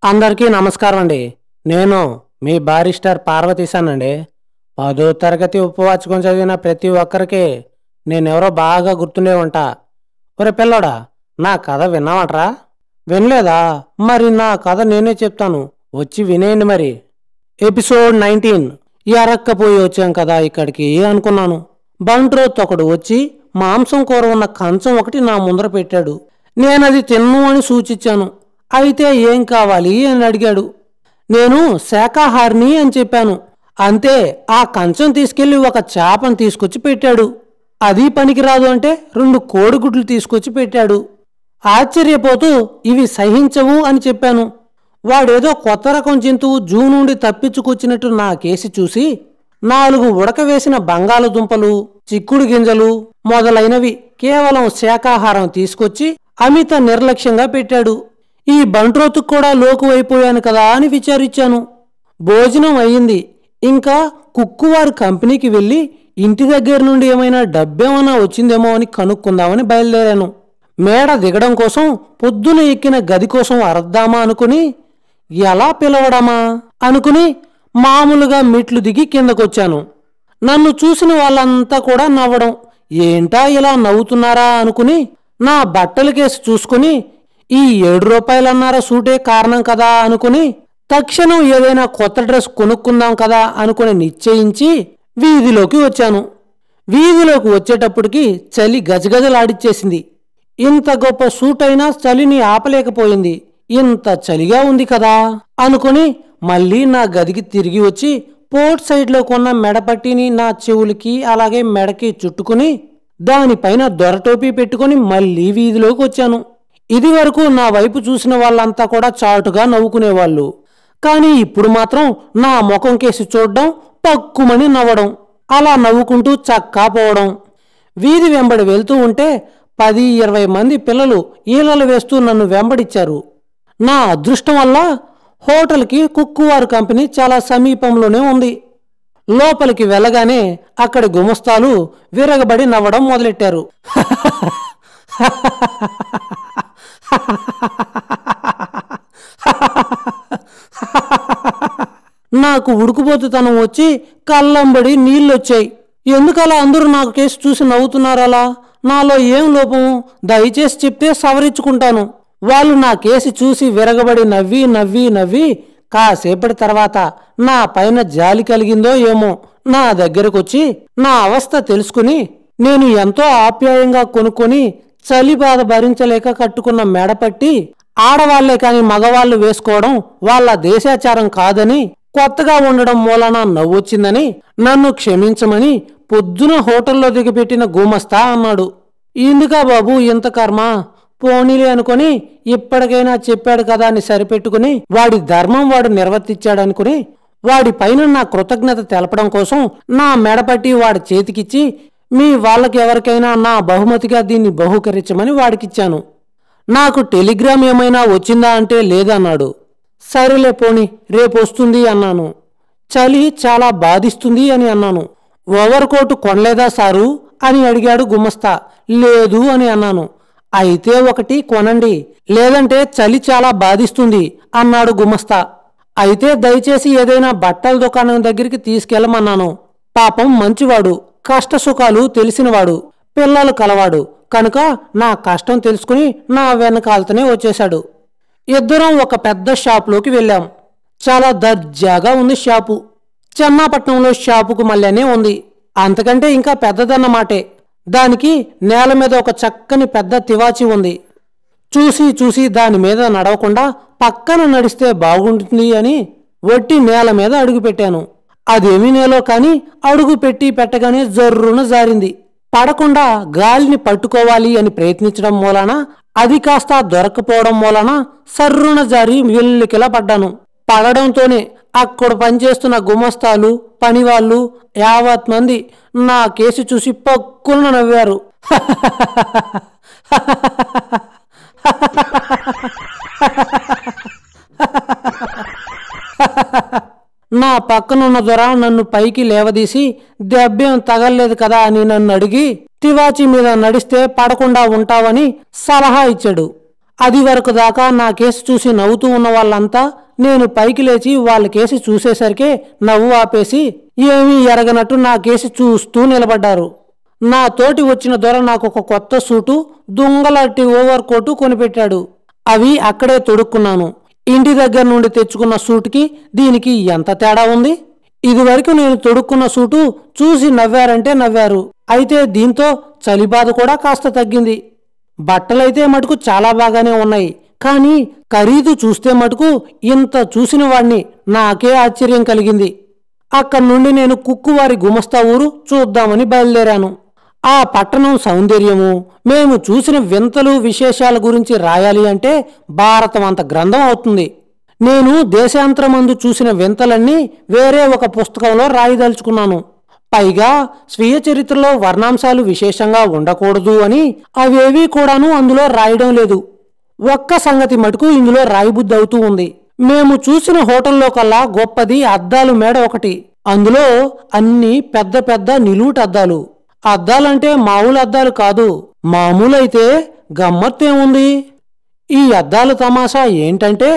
అందరికీ నమస్కారం అండి. నేను మీ బారిస్టర్ పార్వతీశానండి. 10వ తరగతి ఉపవాచకం చదివిన ప్రతి ఒక్కరికి నేనెవరో బాగా గుర్తుండే ఉంటా. ఒరే పిల్లోడా, నా కథ విన్నావట్రా? వినలేదా? మరి నా కథ నేనే చెప్తాను, వచ్చి వినేయండి. మరి ఎపిసోడ్ 19. ఎరక్కపోయి వచ్చాం కదా ఇక్కడికి అనుకున్నాను. బంట్రోత్ ఒకడు వచ్చి మాంసం కూర ఉన్న కంచం ఒకటి నా ముందర పెట్టాడు. నేనది తిన్ను అని సూచించాను. అయితే ఏం కావాలి అని అడిగాడు. నేను శాకాహారిని అని చెప్పాను. అంతే, ఆ కంచం తీసుకెళ్లి ఒక చేపను తీసుకొచ్చి పెట్టాడు. అది పనికిరాదు అంటే 2 కోడిగుడ్లు తీసుకొచ్చి పెట్టాడు. ఆశ్చర్యపోతూ ఇవి సహించవు అని చెప్పాను. వాడేదో కొత్త రకం జంతువు జూ నుండి తప్పించుకొచ్చినట్టు నా కేసి చూసి 4 ఉడకవేసిన బంగాళదుంపలు, చిక్కుడు గింజలు మొదలైనవి కేవలం శాకాహారం తీసుకొచ్చి అమిత నిర్లక్ష్యంగా పెట్టాడు. ఈ బంట్రోతుకు కూడా లోకువైపోయాను కదా అని విచారించాను. భోజనం అయ్యింది. ఇంకా కుక్కువారి కంపెనీకి వెళ్ళి ఇంటి దగ్గర నుండి ఏమైనా డబ్బేమైనా వచ్చిందేమో అని కనుక్కుందామని బయలుదేరాను. మేడ దిగడం కోసం పొద్దున ఎక్కిన గది కోసం అరద్దామా అనుకుని, ఎలా పిలవడమా అనుకుని మామూలుగా మెట్లు దిగి కిందకొచ్చాను. నన్ను చూసిన వాళ్ళంతా కూడా నవ్వడం. ఏంటా ఇలా నవ్వుతున్నారా అనుకుని నా బట్టల కేసు చూసుకుని, ఈ 7 రూపాయలన్నారా సూటే కారణం కదా అనుకుని తక్షణం ఏదైనా కొత్త డ్రెస్ కొనుక్కుందాం కదా అనుకుని నిశ్చయించి వీధిలోకి వచ్చాను. వీధిలోకి వచ్చేటప్పటికి చలి గజగజలాడిచ్చేసింది. ఇంత గొప్ప సూట్ అయినా చలిని ఆపలేకపోయింది. ఇంత చలిగా ఉంది కదా అనుకుని మళ్ళీ నా గదికి తిరిగి వచ్చి పోర్ట్ సైడ్లో కొన్న మెడపట్టిని నా చెవులకి అలాగే మెడకి చుట్టుకుని దానిపైన దొరటోపీ పెట్టుకుని మళ్ళీ వీధిలోకి వచ్చాను. ఇది వరకు నా వైపు చూసిన వాళ్ళంతా కూడా చాటుగా నవ్వుకునేవాళ్ళు. కానీ ఇప్పుడు మాత్రం నా ముఖం కేసి చూడడం, పక్కుమని నవ్వడం, అలా నవ్వుకుంటూ చక్కా పోవడం. వీధి వెంబడి వెళ్తూ ఉంటే 10-20 మంది పిల్లలు ఈలలు వేస్తూ నన్ను వెంబడిచ్చారు. నా అదృష్టం వల్ల హోటల్కి కుక్కువారు కంపెనీ చాలా సమీపంలోనే ఉంది. లోపలికి వెళ్ళగానే అక్కడి గుమస్తాలు విరగబడి నవ్వడం మొదలెట్టారు. నాకు ఉడుకుపోతుతనం వచ్చి కళ్ళంబడి నీళ్ళొచ్చాయి. ఎందుకలా అందరూ నాకు కేసు చూసి నవ్వుతున్నారలా? నాలో ఏం లోపం? దయచేసి చెప్తే సవరించుకుంటాను. వాళ్ళు నా కేసి చూసి విరగబడి నవ్వి నవ్వి నవ్వి కాసేపటి తర్వాత నా పైన జాలి కలిగిందో ఏమో నా దగ్గరకొచ్చి నా అవస్థ తెలుసుకుని, నేను ఎంతో ఆప్యాయంగా కొనుక్కొని చలి బాధ భరించలేక కట్టుకున్న మెడపట్టి ఆడవాళ్లే కాని మగవాళ్లు వేసుకోవడం వాళ్ళ దేశాచారం కాదని, కొత్తగా ఉండడం మూలన నవ్వొచ్చిందని నన్ను క్షమించమని పొద్దున హోటల్లో దిగిపెట్టిన గుమస్తా అన్నాడు. ఎందుకా బాబు ఇంత కర్మ? పోనీలే అనుకుని ఇప్పటికైనా చెప్పాడు కదా అని సరిపెట్టుకుని వాడి ధర్మం వాడు నిర్వర్తించాడనుకుని వాడి పైన నా కృతజ్ఞత తెలపడం కోసం నా మెడపట్టి వాడి చేతికిచ్చి, మీ వాళ్ళకి ఎవరికైనా నా బహుమతిగా దీన్ని బహుకరించమని వాడికిచ్చాను. నాకు టెలిగ్రామ్ ఏమైనా వచ్చిందా అంటే లేదన్నాడు. సరేలే పోని, రేపు వస్తుంది అన్నాను. చలి చాలా బాధిస్తుంది అని అన్నాను. ఓవర్ కోటు కొనలేదా సారు అని అడిగాడు గుమస్తా. లేదు అని అన్నాను. అయితే ఒకటి కొనండి, లేదంటే చలి చాలా బాధిస్తుంది అన్నాడు గుమస్తా. అయితే దయచేసి ఏదైనా బట్టల దుకాణం దగ్గరికి తీసుకెళ్ళమన్నాను. పాపం మంచివాడు, కష్టసుఖాలు తెలిసినవాడు, పిల్లలు కలవాడు కనుక నా కష్టం తెలుసుకుని నా వెనకాలతోనే వచ్చేశాడు. ఇద్దరం ఒక పెద్ద షాపులోకి వెళ్ళాం. చాలా దర్జాగా ఉంది షాపు. చెన్నాపట్నంలో షాపుకు మళ్ళనే ఉంది. అంతకంటే ఇంకా పెద్దదన్నమాటే. దానికి నేల మీద ఒక చక్కని పెద్ద తివాచి ఉంది. చూసి చూసి దాని మీద నడవకుండా పక్కన నడిస్తే బాగుంటుంది అని వట్టి నేల మీద అడుగు పెట్టాను. అదేమీ నేలో కాని అడుగు పెట్టి పెట్టగానే జర్రున జారింది. పడకుండా గాలిని పట్టుకోవాలి అని ప్రయత్నించడం మూలన అది కాస్త దొరకపోవడం మూలన సర్రున జారి వెల్లికిలా పడ్డాను. పడడంతోనే అక్కడ పనిచేస్తున్న గుమస్తాలు, పనివాళ్ళు 50 మంది నా కేసు చూసి పక్కున నవ్వారు. నా పక్కనున్న దొర నన్ను పైకి లేవదీసి దెబ్బేం తగల్లేదు కదా అని నన్ను అడిగి తివాచి మీద నడిస్తే పడకుండా ఉంటావని సలహా ఇచ్చాడు. అది వరకు దాకా నా కేసు చూసి నవ్వుతూ ఉన్న వాళ్ళంతా నేను పైకి లేచి వాళ్ళ కేసు చూసేసరికే నవ్వు ఆపేసి ఏమీ ఎరగనట్టు నా కేసు చూస్తూ నిలబడ్డారు. నా తోటి వచ్చిన దొర నాకు ఒక కొత్త సూటు, దుంగలాంటి ఓవర్ కోటు కొనిపెట్టాడు. అవి అక్కడే తొడుక్కున్నాను. ఇంటి దగ్గర నుండి తెచ్చుకున్న సూటుకి దీనికి ఎంత తేడా ఉంది? ఇదివరకు నేను తొడుక్కున్న సూటు చూసి నవ్వారంటే నవ్వారు. అయితే దీంతో చలిబాధ కూడా కాస్త తగ్గింది. బట్టలైతే మటుకు చాలా బాగానే ఉన్నాయి. కానీ ఖరీదు చూస్తే మటుకు ఇంత చూసిన వాణ్ణి నాకే ఆశ్చర్యం కలిగింది. అక్కడి నుండి నేను కుక్కువారి గుమస్తా ఊరు చూద్దామని బయలుదేరాను. ఆ పట్టణం సౌందర్యము, మేము చూసిన వింతలు విశేషాల గురించి రాయాలి అంటే భారతం అంత గ్రంథం అవుతుంది. నేను దేశాంతరమందు చూసిన వింతలన్నీ వేరే ఒక పుస్తకంలో రాయదలుచుకున్నాను. పైగా స్వీయ చరిత్రలో వర్ణాంశాలు విశేషంగా ఉండకూడదు అని అవేవీ కూడాను అందులో రాయడం లేదు. ఒక్క సంగతి మటుకు ఇందులో రాయబుద్ధి అవుతూ ఉంది. మేము చూసిన హోటల్లో కల్లా గొప్పది అద్దాలు మేడ ఒకటి. అందులో అన్ని పెద్ద పెద్ద నిలువుట అద్దాలు. అద్దాలంటే మామూలు అద్దాలు కాదు. మామూలైతే గమ్మత్తేముంది? ఈ అద్దాల తమాషా ఏంటంటే,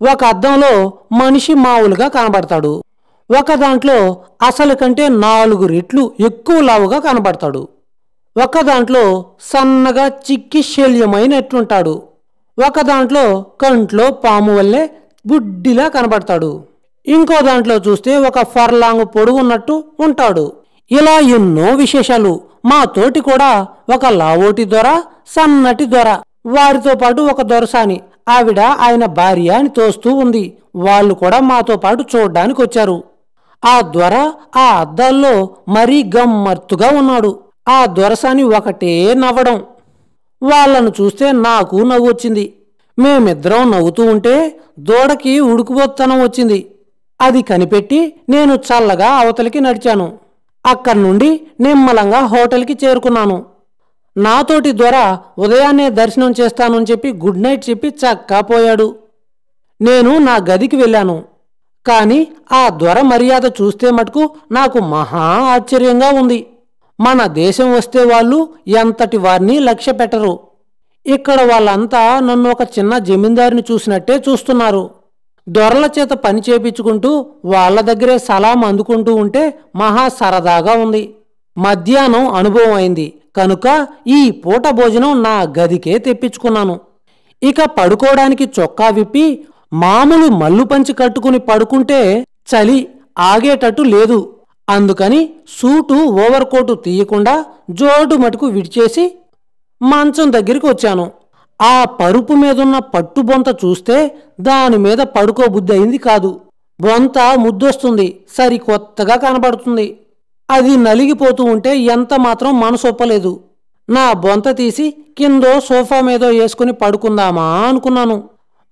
ఒక అద్దంలో మనిషి మామూలుగా కనబడతాడు. ఒక దాంట్లో అసలు కంటే 4 రెట్లు ఎక్కువ లావుగా కనబడతాడు. ఒక దాంట్లో సన్నగా చిక్కి శల్యమైనట్లుంటాడు. ఒక దాంట్లో కంట్లో పాము వల్లే బుడ్డిలా కనబడతాడు. ఇంకో దాంట్లో చూస్తే ఒక ఫర్లాంగ్ పొడుగున్నట్టు ఉంటాడు. ఇలా ఎన్నో విశేషాలు. మా తోటి కూడా ఒక లావోటి దొర, సన్నటి దొర, వారితో పాటు ఒక దొరసాని, ఆవిడ ఆయన భార్య అని తోస్తూ ఉంది. వాళ్ళు కూడా మాతో పాటు చూడ్డానికి వచ్చారు. ఆ దొర ఆ అద్దాల్లో మరీ గమ్మత్తుగా ఉన్నాడు. ఆ దొరసాని ఒకటే నవ్వడం. వాళ్లను చూస్తే నాకు నవ్వొచ్చింది. మేమిద్దరం నవ్వుతూ ఉంటే దూడకి ఉడుకుబోత్తనం వచ్చింది. అది కనిపెట్టి నేను చల్లగా అవతలికి నడిచాను. అక్కడి నుండి నిమ్మలంగా హోటల్కి చేరుకున్నాను. నాతోటి దొర ఉదయాన్నే దర్శనం చేస్తానని చెప్పి గుడ్ నైట్ చెప్పి చక్కా పోయాడు. నేను నా గదికి వెళ్ళాను. కాని ఆ దొర మర్యాద చూస్తే మటుకు నాకు మహా ఆశ్చర్యంగా ఉంది. మన దేశం వస్తే వాళ్ళు ఎంతటి వారిని లక్ష్య పెట్టరు. ఇక్కడ వాళ్ళంతా నన్ను ఒక చిన్న జమీందారిని చూసినట్టే చూస్తున్నారు. దొరల చేత పని చేపించుకుంటూ వాళ్ల దగ్గరే సలాం అందుకుంటూ ఉంటే మహా సరదాగా ఉంది. మధ్యాహ్నం అనుభవం అయింది కనుక ఈ పూట భోజనం నా గదికే తెప్పించుకున్నాను. ఇక పడుకోవడానికి చొక్కా విప్పి మామూలు మల్లు పంచి కట్టుకుని పడుకుంటే చలి ఆగేటట్టు లేదు. అందుకని సూటు ఓవర్ కోటు తీయకుండా జోడు మటుకు విడిచేసి మంచం దగ్గరికి వచ్చాను. ఆ పరుపు మీదున్న పట్టు బొంత చూస్తే దాని మీద పడుకోబుద్ధి అయింది కాదు. బొంత ముద్దొస్తుంది, సరికొత్తగా కనబడుతుంది. అది నలిగిపోతూ ఉంటే ఎంత మాత్రం మనసొప్పలేదు. నా బొంత తీసి కిందో సోఫా మీదో వేసుకుని పడుకుందామా అనుకున్నాను.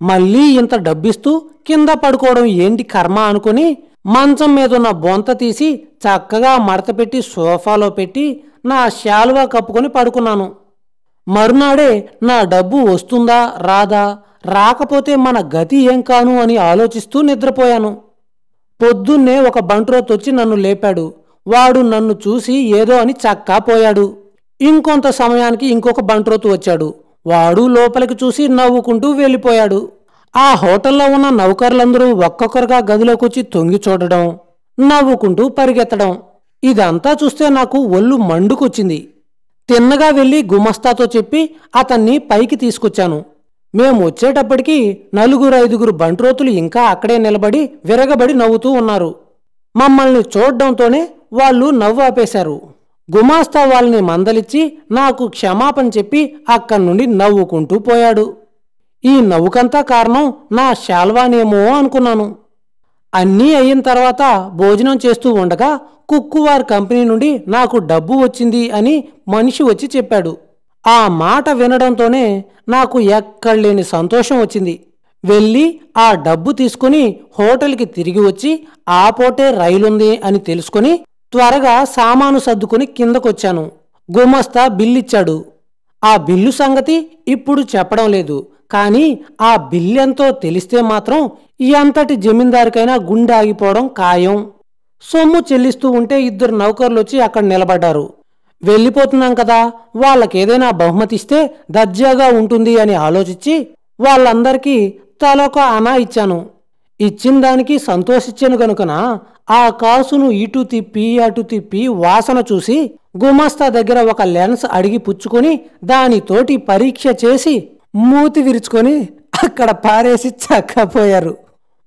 మళ్ళీ ఇంత డబ్బిస్తూ కింద పడుకోవడం ఏంటి కర్మ అనుకుని మంచం మీదున్న బొంత తీసి చక్కగా మడతపెట్టి సోఫాలో పెట్టి నా శాలువా కప్పుకొని పడుకున్నాను. మరునాడే నా డబ్బు వస్తుందా రాదా, రాకపోతే మన గతి ఏం కాను అని ఆలోచిస్తూ నిద్రపోయాను. పొద్దున్నే ఒక బంట్రోతొచ్చి నన్ను లేపాడు. వాడు నన్ను చూసి ఏదో అని చక్కా పోయాడు. ఇంకొంత సమయానికి ఇంకొక బంట్రోతు వచ్చాడు. వాడు లోపలికి చూసి నవ్వుకుంటూ వెళ్ళిపోయాడు. ఆ హోటల్లో ఉన్న నౌకర్లందరూ ఒక్కొక్కరుగా గదిలోకొచ్చి తొంగి చూడడం, నవ్వుకుంటూ పరిగెత్తడం, ఇదంతా చూస్తే నాకు ఒళ్ళు మండుకొచ్చింది. తిన్నగా వెళ్ళి గుమస్తాతో చెప్పి అతన్ని పైకి తీసుకొచ్చాను. మేము వచ్చేటప్పటికి 4-5 బంట్రోతులు ఇంకా అక్కడే నిలబడి విరగబడి నవ్వుతూ ఉన్నారు. మమ్మల్ని చూడ్డంతోనే వాళ్ళు నవ్వు ఆపేశారు. గుమాస్తా వాళ్ళని మందలిచ్చి నాకు క్షమాపణ చెప్పి అక్కడి నుండి నవ్వుకుంటూ పోయాడు. ఈ నవ్వుకంతా కారణం నా శాల్వానేమో అనుకున్నాను. అన్నీ అయిన తర్వాత భోజనం చేస్తూ ఉండగా కుక్కువార్ కంపెనీ నుండి నాకు డబ్బు వచ్చింది అని మనిషి వచ్చి చెప్పాడు. ఆ మాట వినడంతోనే నాకు ఎక్కడలేని సంతోషం వచ్చింది. వెళ్ళి ఆ డబ్బు తీసుకుని హోటల్కి తిరిగి వచ్చి ఆ పూటే రైలుంది అని తెలుసుకుని త్వరగా సామాను సర్దుకుని కిందకొచ్చాను. గుమస్తా బిల్లిచ్చాడు. ఆ బిల్లు సంగతి ఇప్పుడు చెప్పడం లేదు. కానీ ఆ బిల్లెంతో తెలిస్తే మాత్రం ఎంతటి జమీందారికైనా గుండె ఆగిపోవడం ఖాయం. సొమ్ము చెల్లిస్తూ ఉంటే 2 నౌకర్లు వచ్చి అక్కడ నిలబడ్డారు. వెళ్ళిపోతున్నాం కదా, వాళ్ళకేదైనా బహుమతి ఇస్తే దర్జాగా ఉంటుంది అని ఆలోచించి వాళ్ళందరికీ తలొక అనా ఇచ్చాను. ఇచ్చిన దానికి సంతోషించాను గనుకన ఆ కాసును ఇటు తిప్పి అటు తిప్పి వాసన చూసి గుమస్తా దగ్గర ఒక లెన్స్ అడిగి పుచ్చుకొని దానితోటి పరీక్ష చేసి మూతి విరుచుకొని అక్కడ పారేసి చక్కపోయారు.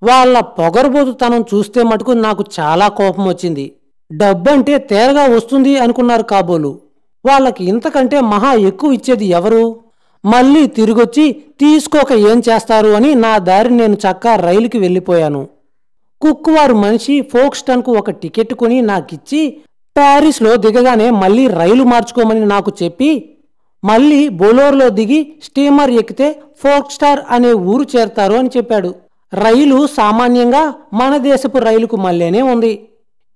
వాళ్ళ పొగరుబోతుతనం చూస్తే మటుకు నాకు చాలా కోపం వచ్చింది. డబ్బంటే తేరగా వస్తుంది అనుకున్నారు కాబోలు. వాళ్ళకి ఇంతకంటే మహా ఎక్కువ ఇచ్చేది ఎవరు? మళ్ళీ తిరిగొచ్చి తీసుకోక ఏం చేస్తారు అని నా దారి నేను చక్కా రైలుకి వెళ్ళిపోయాను. కుక్కువారు మనిషి ఫోక్స్టన్కు ఒక టికెట్ కొని నాకిచ్చి ప్యారిస్లో దిగగానే మళ్ళీ రైలు మార్చుకోమని నాకు చెప్పి మళ్ళీ బొలోర్లో దిగి స్టీమర్ ఎక్కితే ఫోక్స్టార్ అనే ఊరు చేరతారు అని చెప్పాడు. రైలు సామాన్యంగా మన దేశపు రైలుకు మళ్ళీనే ఉంది.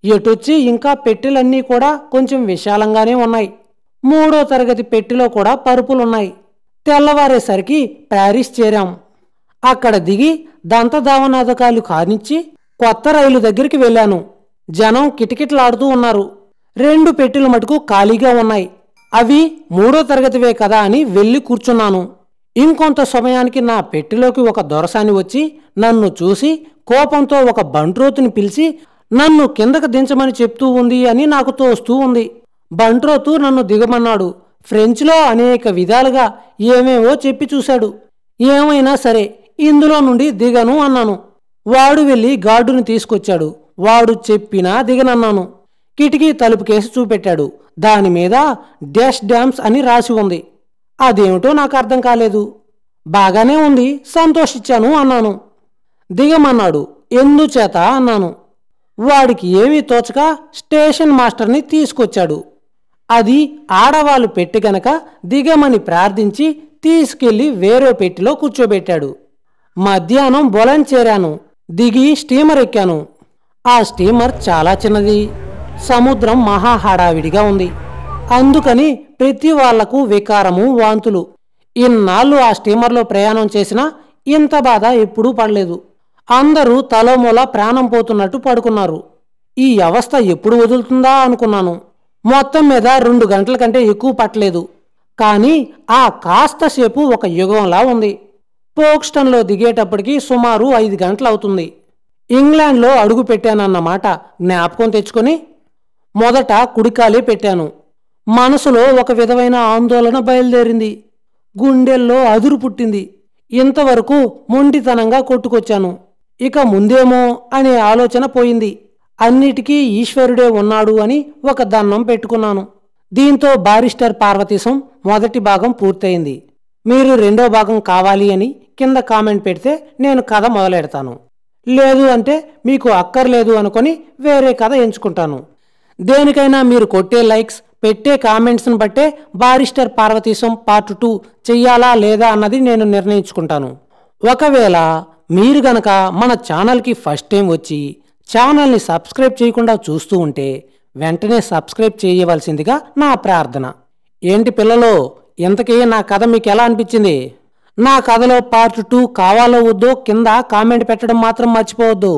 ఎటొచ్చి ఇంకా పెట్టెలన్నీ కూడా కొంచెం విశాలంగానే ఉన్నాయి. 3వ తరగతి పెట్టెలో కూడా పరుపులున్నాయి. తెల్లవారేసరికి ప్యారిస్ చేరాం. అక్కడ దిగి దంతధావనాథకాలు కానిచ్చి కొత్త రైలు దగ్గరికి వెళ్ళాను. జనం కిటకిటలాడుతూ ఉన్నారు. 2 పెట్టెలు మటుకు ఖాళీగా ఉన్నాయి. అవి 3వ తరగతివే కదా అని వెళ్ళి కూర్చున్నాను. ఇంకొంత సమయానికి నా పెట్టెలోకి ఒక దొరసాని వచ్చి నన్ను చూసి కోపంతో ఒక బంట్రోతుని పిలిచి నన్ను కిందకు దించమని చెప్తూ ఉంది అని నాకు తోస్తూ ఉంది. బంట్రోతు నన్ను దిగమన్నాడు. ఫ్రెంచ్లో అనేక విధాలుగా ఏమేవో చెప్పి చూశాడు. ఏమైనా సరే ఇందులో నుండి దిగను అన్నాను. వాడు వెళ్ళి గార్డుని తీసుకొచ్చాడు. వాడు చెప్పినా దిగనన్నాను. కిటికీ తలుపు కేసి చూపెట్టాడు. దానిమీద డాష్ డ్యామ్స్ అని రాసి ఉంది. అదేమిటో నాకు అర్థం కాలేదు. బాగానే ఉంది, సంతోషించాను అన్నాను. దిగమన్నాడు. ఎందుచేత అన్నాను. వాడికి ఏమీ తోచక స్టేషన్ మాస్టర్ని తీసుకొచ్చాడు. అది ఆడవాళ్ళు పెట్టి గనక దిగమని ప్రార్థించి తీసుకెళ్లి వేరే పెట్టిలో కూర్చోబెట్టాడు. మధ్యాహ్నం బొలన్ చేరాను. దిగి స్టీమర్ ఎక్కాను. ఆ స్టీమర్ చాలా చిన్నది. సముద్రం మహా హడావిడిగా ఉంది. అందుకని ప్రతి వాళ్లకు వికారము, వాంతులు. ఇన్నాళ్ళు ఆ స్టీమర్లో ప్రయాణం చేసినా ఇంత బాధ ఎప్పుడూ పడలేదు. అందరూ తలోమూల ప్రాణం పోతున్నట్టు పడుకున్నారు. ఈ అవస్థ ఎప్పుడు వదులుతుందా అనుకున్నాను. మొత్తం మీద 2 గంటల కంటే ఎక్కువ పట్టలేదు. కానీ ఆ కాస్తసేపు ఒక యుగంలా ఉంది. ఫోక్స్టన్లో దిగేటప్పటికి సుమారు 5 గంటలు అవుతుంది. ఇంగ్లాండ్లో అడుగు పెట్టానన్నమాట జ్ఞాపకం తెచ్చుకొని మొదట కుడికాలే పెట్టాను. మనసులో ఒక విధమైన ఆందోళన బయలుదేరింది. గుండెల్లో అదురు పుట్టింది. ఇంతవరకు మొండితనంగా కొట్టుకొచ్చాను. ఇక ముందేమో అనే ఆలోచన పోయింది. అన్నిటికీ ఈశ్వరుడే ఉన్నాడు అని ఒక దండం పెట్టుకున్నాను. దీంతో బారిస్టర్ పార్వతీశం మొదటి భాగం పూర్తయింది. మీరు 2వ భాగం కావాలి అని కింద కామెంట్ పెడితే నేను కథ మొదలెడతాను. లేదు అంటే మీకు అక్కర్లేదు అనుకొని వేరే కథ ఎంచుకుంటాను. దేనికైనా మీరు కొట్టే లైక్స్, పెట్టే కామెంట్స్ని బట్టే బారిస్టర్ పార్వతీశం పార్ట్ 2 చెయ్యాలా లేదా అన్నది నేను నిర్ణయించుకుంటాను. ఒకవేళ మీరు గనక మన ఛానల్కి ఫస్ట్ టైం వచ్చి ఛానల్ని సబ్స్క్రైబ్ చేయకుండా చూస్తూ ఉంటే వెంటనే సబ్స్క్రైబ్ చేయవలసిందిగా నా ప్రార్థన. ఏంటి పిల్లలు, ఇంతకీ నా కథ మీకు ఎలా అనిపించింది? నా కథలో పార్ట్ 2 కావాలో వద్దో కింద కామెంట్ పెట్టడం మాత్రం మర్చిపోవద్దు.